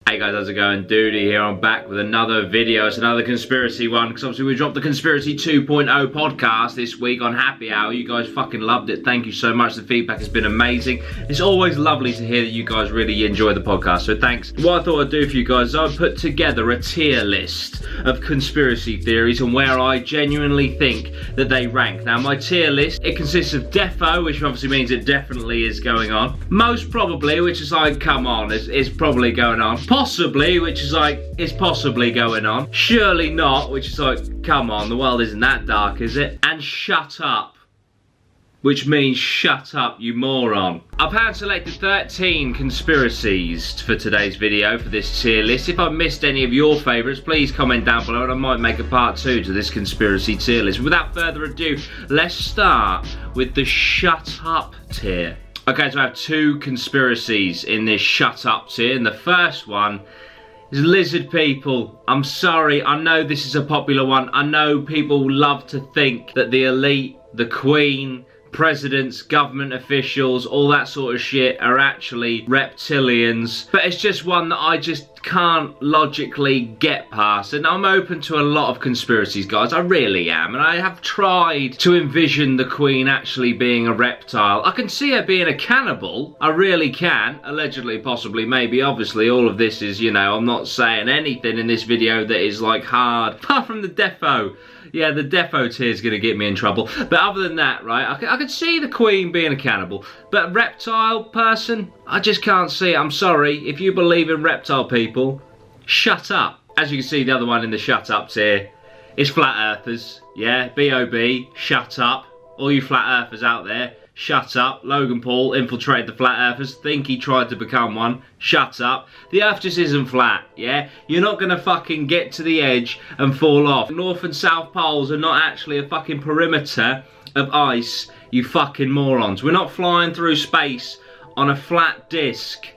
Hey guys, how's it going? Dudey here. I'm back with another video. It's another conspiracy one, because obviously we dropped the Conspiracy 2.0 podcast this week on Happy Hour. You guys fucking loved it. Thank you so much. The feedback has been amazing. It's always lovely to hear that you guys really enjoy the podcast, so thanks. What I thought I'd do for you guys is I'd put together a tier list of conspiracy theories and where I genuinely think that they rank. Now, my tier list, it consists of defo, which obviously means it definitely is going on. Most probably, which is like, come on, it's probably going on. Possibly, which is like, it's possibly going on. Surely not, which is like, come on, the world isn't that dark, is it? And shut up, which means shut up, you moron. I've hand selected 13 conspiracies for today's video for this tier list. If I've missed any of your favourites, please comment down below and I might make a part 2 to this conspiracy tier list. Without further ado, let's start with the shut up tier. Okay, so I have 2 conspiracies in this shut up tier, and the first one is lizard people. I'm sorry, I know this is a popular one. I know people love to think that the elite, the Queen, presidents, government officials, all that sort of shit are actually reptilians, but it's just one that I just can't logically get past. And I'm open to a lot of conspiracies, guys, I really am, and I have tried to envision the Queen actually being a reptile. I can see her being a cannibal, I really can, allegedly, possibly, maybe, obviously. All of this is, you know, I'm not saying anything in this video that is like hard, apart from the defo. Yeah, the defo tier is going to get me in trouble. But other than that, right, I could see the Queen being a cannibal. But reptile person, I just can't see it. I'm sorry. If you believe in reptile people, shut up. As you can see, the other one in the shut up tier is flat earthers. Yeah, B.O.B., shut up. All you flat earthers out there, shut up. Logan Paul infiltrated the flat earthers, think he tried to become one. Shut up. The earth just isn't flat, yeah? You're not gonna fucking get to the edge and fall off. North and South poles are not actually a fucking perimeter of ice, you fucking morons. We're not flying through space on a flat disc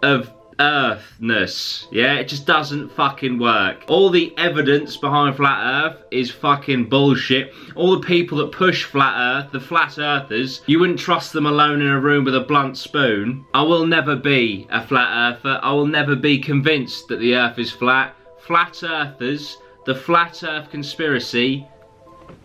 of earthness, yeah? It just doesn't fucking work. All the evidence behind flat earth is fucking bullshit. All the people that push flat earth, the flat earthers, you wouldn't trust them alone in a room with a blunt spoon. I will never be a flat earther. I will never be convinced that the earth is flat. Flat earthers, the flat earth conspiracy,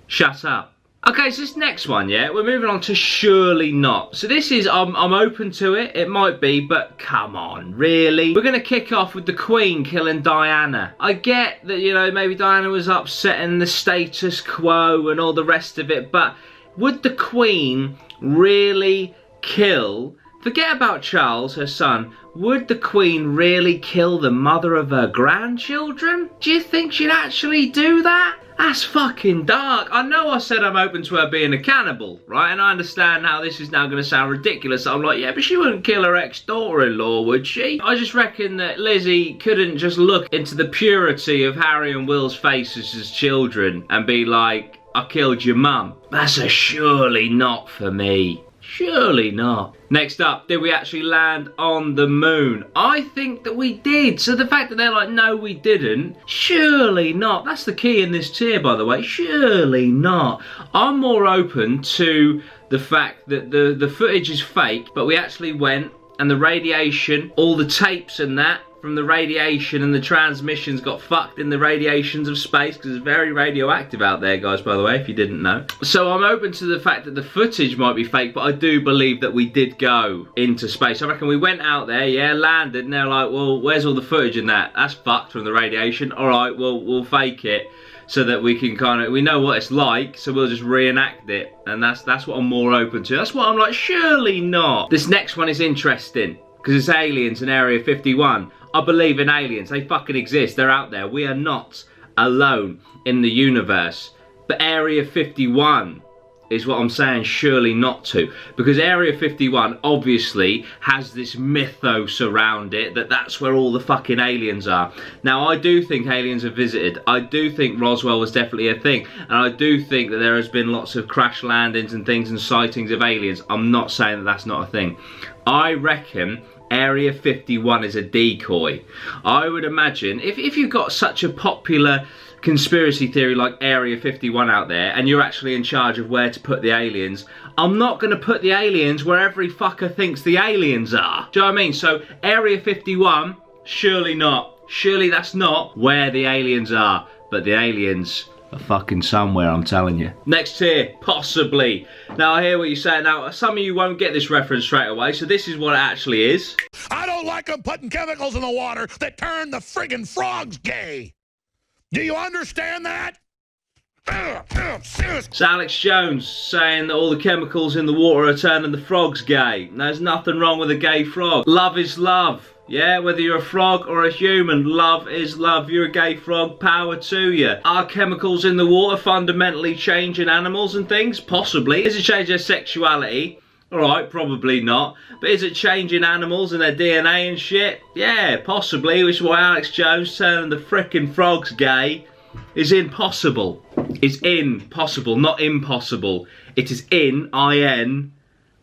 shut up. Okay, so this next one, yeah, we're moving on to surely not. So this is, I'm open to it, it might be, but come on, really? We're going to kick off with the Queen killing Diana. I get that, you know, maybe Diana was upsetting the status quo and all the rest of it, but would the Queen really kill, forget about Charles, her son, would the Queen really kill the mother of her grandchildren? Do you think she'd actually do that? That's fucking dark. I know I said I'm open to her being a cannibal, right? And I understand how this is now going to sound ridiculous. I'm like, yeah, but she wouldn't kill her ex-daughter-in-law, would she? I just reckon that Lizzie couldn't just look into the purity of Harry and Will's faces as children and be like, I killed your mum. That's a surely not for me. Surely not. Next up, did we actually land on the moon? I think that we did. So the fact that they're like, no, we didn't, surely not. That's the key in this tier, by the way. Surely not. I'm more open to the fact that the footage is fake, but we actually went and the radiation, all the tapes and that, from the radiation and the transmissions got fucked in the radiations of space, because it's very radioactive out there, guys, by the way, if you didn't know. So I'm open to the fact that the footage might be fake, but I do believe that we did go into space. I reckon we went out there, yeah, landed, and they're like, well, where's all the footage in that? That's fucked from the radiation. All right, well, we'll fake it so that we can kind of, we know what it's like, so we'll just reenact it. And that's what I'm more open to. That's what I'm like, surely not. This next one is interesting, because it's aliens in Area 51. I believe in aliens. They fucking exist. They're out there. We are not alone in the universe. But Area 51 is what I'm saying surely not to. Because Area 51 obviously has this mythos around it that that's where all the fucking aliens are. Now, I do think aliens have visited. I do think Roswell was definitely a thing. And I do think that there has been lots of crash landings and things and sightings of aliens. I'm not saying that that's not a thing. I reckon Area 51 is a decoy. I would imagine, if you've got such a popular conspiracy theory like Area 51 out there, and you're actually in charge of where to put the aliens, I'm not going to put the aliens where every fucker thinks the aliens are. Do you know what I mean? So Area 51 Surely not. Surely that's not where the aliens are. But the aliens are fucking somewhere, I'm telling you. Next tier, possibly. Now I hear what you're saying. Now some of you won't get this reference straight away, so this is what it actually is. I don't like them putting chemicals in the water that turn the friggin' frogs gay. Do you understand that? So Alex Jones saying that all the chemicals in the water are turning the frogs gay. There's nothing wrong with a gay frog. Love is love. Yeah, whether you're a frog or a human, love is love. You're a gay frog, power to you. Are chemicals in the water fundamentally changing animals and things? Possibly. Is it changing their sexuality? Alright, probably not. But is it changing animals and their DNA and shit? Yeah, possibly. Which is why Alex Jones turning the frickin' frogs gay is impossible. It's impossible, not impossible. It is in,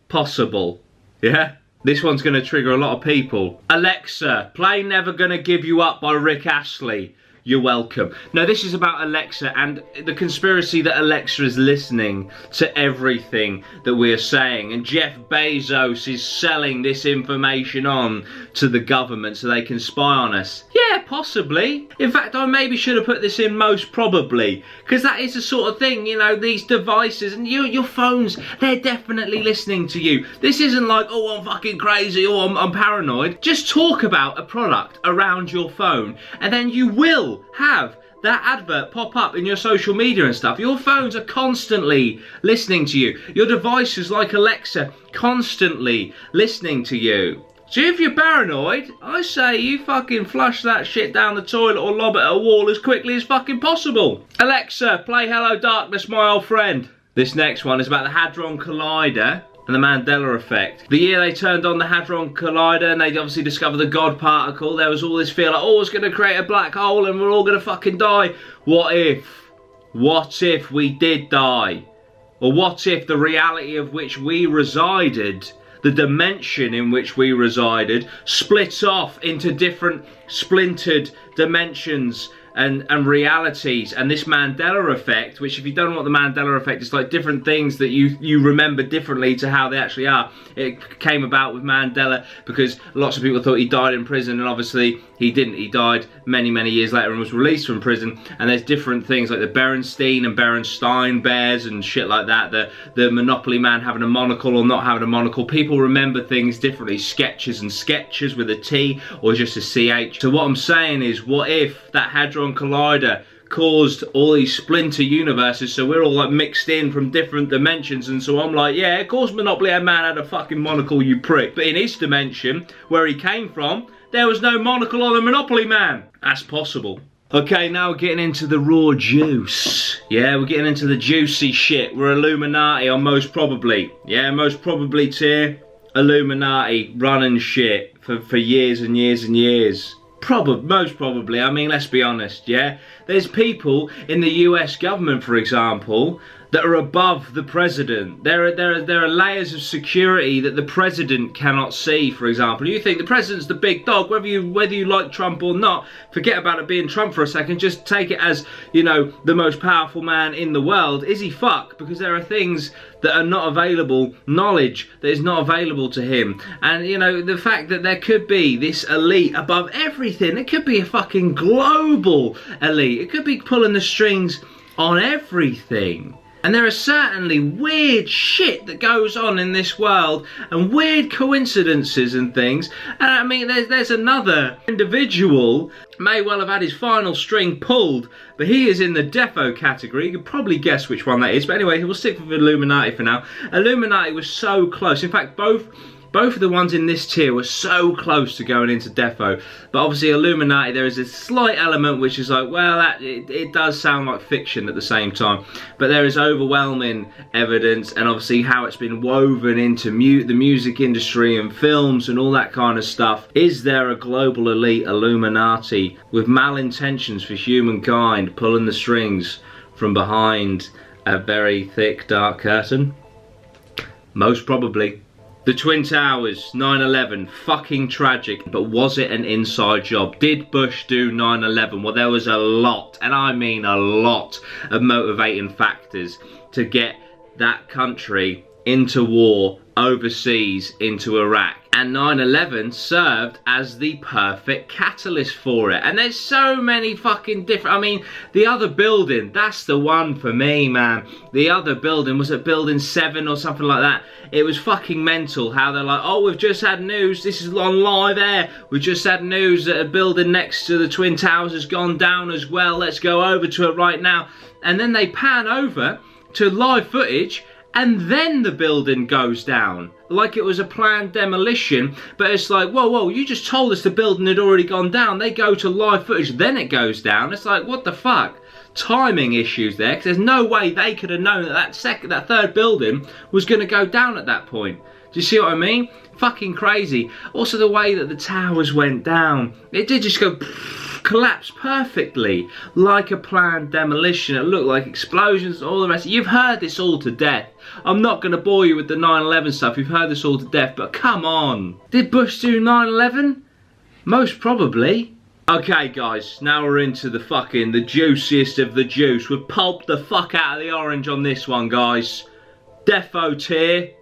possible. Yeah? This one's going to trigger a lot of people. Alexa, play Never Gonna Give You Up by Rick Astley. You're welcome. No, this is about Alexa and the conspiracy that Alexa is listening to everything that we're saying. And Jeff Bezos is selling this information on to the government so they can spy on us. Yeah, possibly. In fact, I maybe should have put this in most probably. Because that is the sort of thing, you know, these devices and your phones, they're definitely listening to you. This isn't like, oh, I'm fucking crazy or I'm paranoid. Just talk about a product around your phone and then you will have that advert pop up in your social media and stuff. Your phones are constantly listening to you. Your devices like Alexa constantly listening to you. So if you're paranoid, I say you fucking flush that shit down the toilet or lob it at a wall as quickly as fucking possible. Alexa, play Hello Darkness, my old friend. This next one is about the Hadron Collider and the Mandela Effect. The year they turned on the Hadron Collider and they obviously discovered the God particle, there was all this fear like, oh, it's going to create a black hole and we're all going to fucking die. What if? What if we did die? Or what if the reality of which we resided, the dimension in which we resided, split off into different splintered dimensions and realities, and this Mandela Effect, which if you don't know what the Mandela Effect is, like different things that you remember differently to how they actually are. It came about with Mandela because lots of people thought he died in prison, and obviously he didn't. He died many, many years later and was released from prison. And there's different things like the Berenstein and Berenstein bears and shit like that. The Monopoly man having a monocle or not having a monocle. People remember things differently. Sketches and sketches with a T or just a CH. So what I'm saying is, what if that Hadron Collider caused all these splinter universes, so we're all like mixed in from different dimensions, and so I'm like, yeah, of course Monopoly man had a fucking monocle, you prick. But in his dimension, where he came from, there was no monocle on the Monopoly man. That's possible. Okay, now we're getting into the raw juice. Yeah, we're getting into the juicy shit. We're Illuminati on most probably. Yeah, most probably tier. Illuminati running shit for years and years and years. Most probably, I mean, let's be honest, yeah? There's people in the US government, for example, that are above the president. There are layers of security that the president cannot see, for example. You think the president's the big dog, whether you like Trump or not, forget about it being Trump for a second, just take it as, you know, the most powerful man in the world. Is he fuck? Because there are things that are not available, knowledge that is not available to him. And, you know, the fact that there could be this elite above everything, it could be a fucking global elite. It could be pulling the strings on everything. And there is certainly weird shit that goes on in this world and weird coincidences and things. And I mean, there's another individual, may well have had his final string pulled, but he is in the defo category. You can probably guess which one that is. But anyway, we'll stick with Illuminati for now. Illuminati was so close. In fact, both of the ones in this tier were so close to going into defo. But obviously Illuminati, there is a slight element which is like, well, it does sound like fiction at the same time. But there is overwhelming evidence, and obviously how it's been woven into the music industry and films and all that kind of stuff. Is there a global elite Illuminati with malintentions for humankind pulling the strings from behind a very thick dark curtain? Most probably. The Twin Towers, 9/11, fucking tragic, but was it an inside job? Did Bush do 9/11? Well, there was a lot, and I mean a lot, of motivating factors to get that country into war overseas into Iraq. And 9/11 served as the perfect catalyst for it. And there's so many fucking different... I mean, the other building, that's the one for me, man. The other building, was it building 7 or something like that? It was fucking mental how they're like, oh, we've just had news, this is on live air. We just had news that a building next to the Twin Towers has gone down as well. Let's go over to it right now. And then they pan over to live footage, and then the building goes down. Like it was a planned demolition, but it's like, whoa, whoa, you just told us the building had already gone down. They go to live footage, then it goes down. It's like, what the fuck? Timing issues there, because there's no way they could have known that that third building was going to go down at that point. Do you see what I mean? Fucking crazy. Also the way that the towers went down, it did just go collapse perfectly, like a planned demolition. It looked like explosions, all the rest. You've heard this all to death. I'm not going to bore you with the 9/11 stuff. You've heard this all to death, but come on. Did Bush do 9/11? Most probably. Okay guys, now we're into the juiciest of the juice. We've pulped the fuck out of the orange on this one, guys. Defo tier.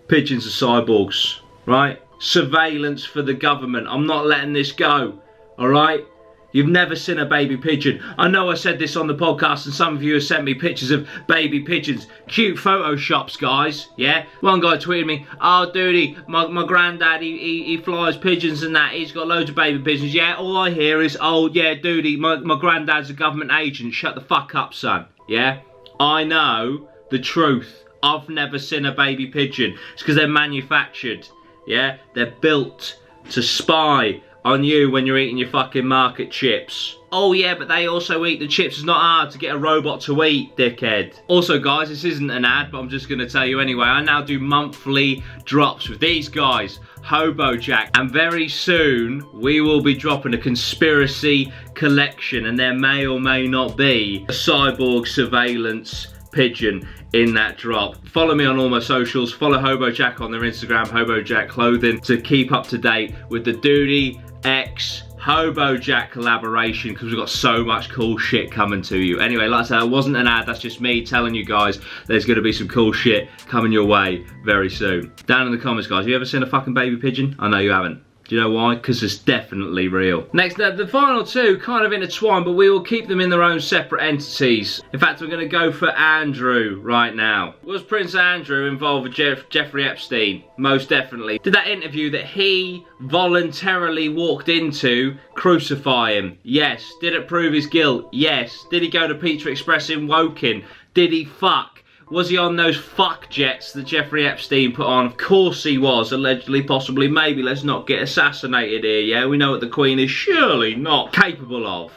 Pigeons are cyborgs, right? Surveillance for the government. I'm not letting this go, alright? You've never seen a baby pigeon. I know I said this on the podcast and some of you have sent me pictures of baby pigeons. Cute photoshops, guys, yeah? One guy tweeted me, oh, Dudey, my granddad, he flies pigeons and that. He's got loads of baby pigeons. Yeah, all I hear is, oh, yeah, Dudey, my granddad's a government agent. Shut the fuck up, son, yeah? I know the truth. I've never seen a baby pigeon. It's because they're manufactured, yeah? They're built to spy on you when you're eating your fucking market chips. Oh yeah, but they also eat the chips. It's not hard to get a robot to eat, dickhead. Also guys, this isn't an ad, but I'm just going to tell you anyway. I now do monthly drops with these guys, Hobo Jack. And very soon, we will be dropping a conspiracy collection. And there may or may not be a cyborg surveillance pigeon in that drop. Follow me on all my socials. Follow Hobo Jack on their Instagram, Hobo Jack Clothing, to keep up to date with the Dudey X Hobo Jack collaboration, because we've got so much cool shit coming to you. Anyway, like I said, it wasn't an ad, that's just me telling you guys there's going to be some cool shit coming your way very soon. Down in the comments, guys, have you ever seen a fucking baby pigeon? I know you haven't. Do you know why? Because it's definitely real. Next, the final two kind of intertwine, but we will keep them in their own separate entities. In fact, we're going to go for Andrew right now. Was Prince Andrew involved with Jeffrey Epstein? Most definitely. Did that interview that he voluntarily walked into crucify him? Yes. Did it prove his guilt? Yes. Did he go to Pizza Express in Woking? Did he fuck? Was he on those fuck jets that Jeffrey Epstein put on? Of course he was, allegedly, possibly, maybe. Let's not get assassinated here, yeah? We know what the Queen is surely not capable of.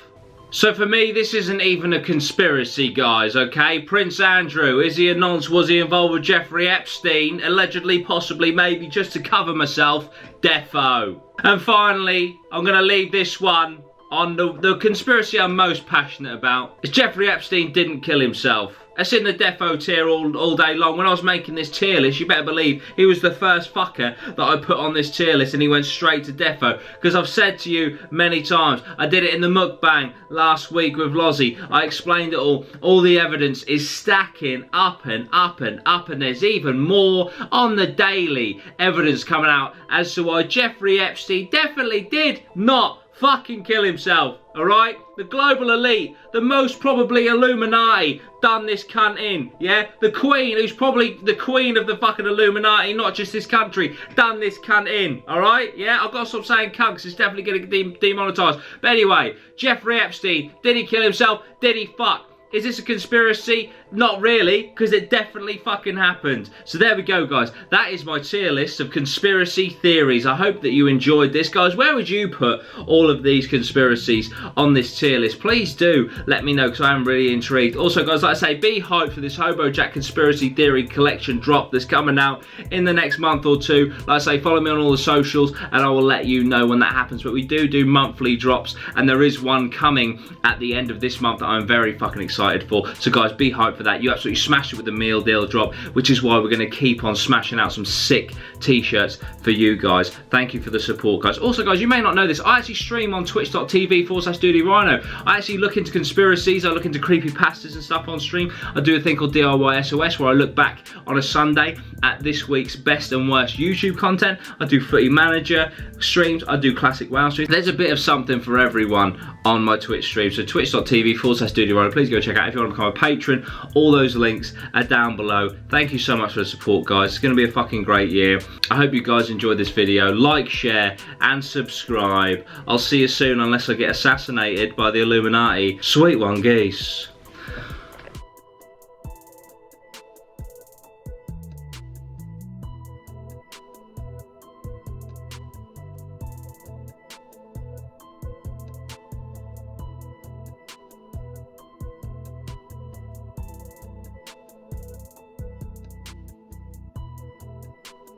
So for me, this isn't even a conspiracy, guys, okay? Prince Andrew, is he a nonce? Was he involved with Jeffrey Epstein? Allegedly, possibly, maybe, just to cover myself. Defo. And finally, I'm going to leave this one on the conspiracy I'm most passionate about. Is Jeffrey Epstein didn't kill himself. That's in the defo tier all day long. When I was making this tier list, you better believe he was the first fucker that I put on this tier list, and he went straight to defo. Because I've said to you many times, I did it in the mukbang last week with Lozzie. I explained it all. All the evidence is stacking up and up and up, and there's even more on the daily evidence coming out as to why Jeffrey Epstein definitely did not fucking kill himself, alright? The global elite, the most probably Illuminati, done this cunt in, yeah? The Queen, who's probably the Queen of the fucking Illuminati, not just this country, done this cunt in, alright? Yeah, I've got to stop saying cunt, because it's definitely going to get demonetised. But anyway, Jeffrey Epstein, did he kill himself? Did he fuck? Is this a conspiracy? Not really, because it definitely fucking happened. So there we go, guys. That is my tier list of conspiracy theories. I hope that you enjoyed this, guys. Where would you put all of these conspiracies on this tier list? Please do let me know, because I am really intrigued. Also, guys, like I say, be hyped for this Hobo Jack conspiracy theory collection drop that's coming out in the next month or two. Like I say, follow me on all the socials, and I will let you know when that happens. But we do monthly drops, and there is one coming at the end of this month that I'm very fucking excited for. So, guys, be hyped for that. You absolutely smashed it with the meal deal drop, which is why we're going to keep on smashing out some sick t-shirts for you guys. Thank you for the support, guys. Also, guys, you may not know this, I actually stream on twitch.tv/Dudey Rhino. I actually look into conspiracies, I look into creepypastas and stuff on stream. I do a thing called DIY SOS where I look back on a Sunday at this week's best and worst YouTube content. I do footy manager streams, I do classic WoW streams. There's a bit of something for everyone on my Twitch stream. So twitch.tv/Dudey Rhino. Please go check out if you want to become a patron. All those links are down below. Thank you so much for the support, guys. It's going to be a fucking great year. I hope you guys enjoyed this video. Like, share, and subscribe. I'll see you soon unless I get assassinated by the Illuminati. Sweet one, geese.